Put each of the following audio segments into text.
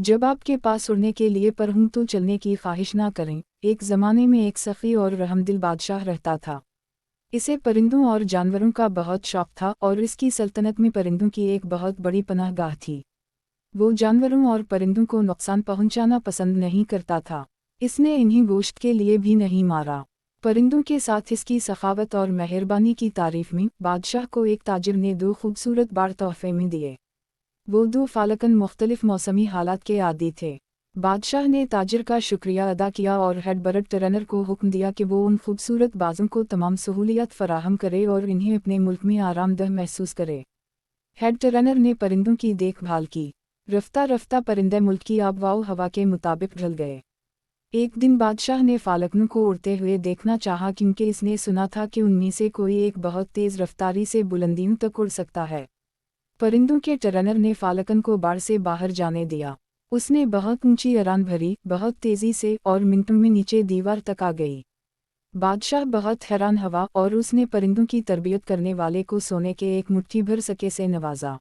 जब आपके पास उड़ने के लिए पर हूं तो चलने की ख्वाहिश ना करें। एक ज़माने में एक सख़ी और रहमदिल बादशाह रहता था। इसे परिंदों और जानवरों का बहुत शौक था और इसकी सल्तनत में परिंदों की एक बहुत बड़ी पनाहगाह थी। वो जानवरों और परिंदों को नुकसान पहुंचाना पसंद नहीं करता था। इसने इन्हें गोश्त के लिए भी नहीं मारा। परिंदों के साथ इसकी सखावत और मेहरबानी की तारीफ में बादशाह को एक ताजिर ने 2 खूबसूरत बाड़ तोहफे में दिए। वो 2 फालकन मुख्तलिफ मौसमी हालात के आदी थे। बादशाह ने ताजिर का शुक्रिया अदा किया और हेड बर्ड टरनर को हुक्म दिया कि वो उन खूबसूरत बाज़ों को तमाम सहूलियत फराहम करे और इन्हें अपने मुल्क में आरामदह महसूस करे। हेड टरनर ने परिंदों की देखभाल की। रफ्ता रफ्ता परिंदे मुल्क की आबवाओ हवा के मुताबिक ढल गए। एक दिन बादशाह ने फालकनों को उड़ते हुए देखना चाहा क्योंकि इसने सुना था कि उनमें से कोई एक बहुत तेज़ रफ्तारी से बुलंदियों तक उड़ सकता है। परिंदों के टरनर ने फालकन को बाड़ से बाहर जाने दिया। उसने बहुत ऊंची उड़ान भरी, बहुत तेज़ी से, और मिनटों में नीचे दीवार तक आ गई। बादशाह बहुत हैरान हुआ और उसने परिंदों की तरबियत करने वाले को सोने के एक मुट्ठी भर सके से नवाजा।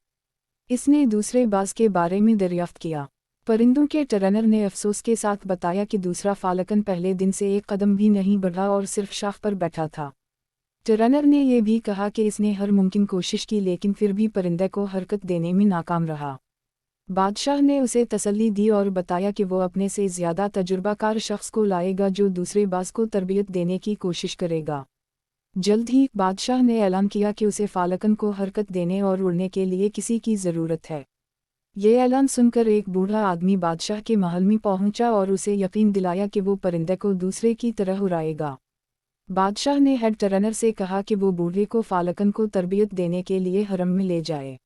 इसने दूसरे बाज के बारे में दरियाफ्त किया। परिंदों के टरनर ने अफसोस के साथ बताया कि दूसरा फालकन पहले दिन से एक कदम भी नहीं बढ़ा और सिर्फ शाख पर बैठा था। टरनर ने यह भी कहा कि इसने हर मुमकिन कोशिश की लेकिन फिर भी परिंदे को हरकत देने में नाकाम रहा। बादशाह ने उसे तसल्ली दी और बताया कि वो अपने से ज़्यादा तजुर्बाकार शख्स को लाएगा जो दूसरे बाज को तरबियत देने की कोशिश करेगा। जल्द ही बादशाह ने ऐलान किया कि उसे फालकन को हरकत देने और उड़ने के लिए किसी की ज़रूरत है। ये ऐलान सुनकर एक बूढ़ा आदमी बादशाह के महल में पहुंचा और उसे यकीन दिलाया कि वो परिंदे को दूसरे की तरह उड़ाएगा। बादशाह ने हेड टरनर से कहा कि वो बूढ़े को फालकन को तरबियत देने के लिए हरम में ले जाए।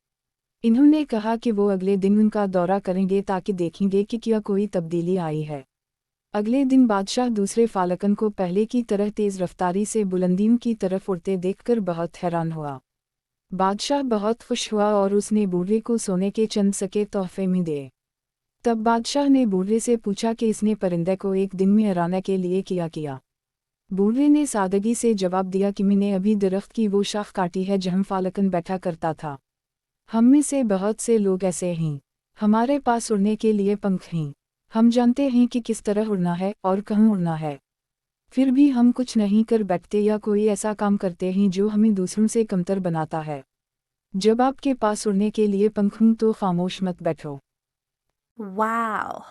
इन्होंने कहा कि वो अगले दिन उनका दौरा करेंगे ताकि देखेंगे कि क्या कोई तब्दीली आई है। अगले दिन बादशाह दूसरे फालकन को पहले की तरह तेज़ रफ्तारी से बुलंदियों की तरफ उड़ते देखकर बहुत हैरान हुआ। बादशाह बहुत खुश हुआ और उसने बूढ़े को सोने के चंद सके तोहफे में दिए। तब बादशाह ने बूढ़े से पूछा कि इसने परिंदे को एक दिन में उड़ाने के लिए क्या किया। बूढ़े ने सादगी से जवाब दिया कि मैंने अभी दरख्त की वो शाख काटी है जहाँ फालकन बैठा करता था। हम में से बहुत से लोग ऐसे हैं। हमारे पास उड़ने के लिए पंख हैं। हम जानते हैं कि किस तरह उड़ना है और कहाँ उड़ना है। फिर भी हम कुछ नहीं कर बैठते या कोई ऐसा काम करते हैं जो हमें दूसरों से कमतर बनाता है। जब आपके पास उड़ने के लिए पंख हों तो खामोश मत बैठो। Wow.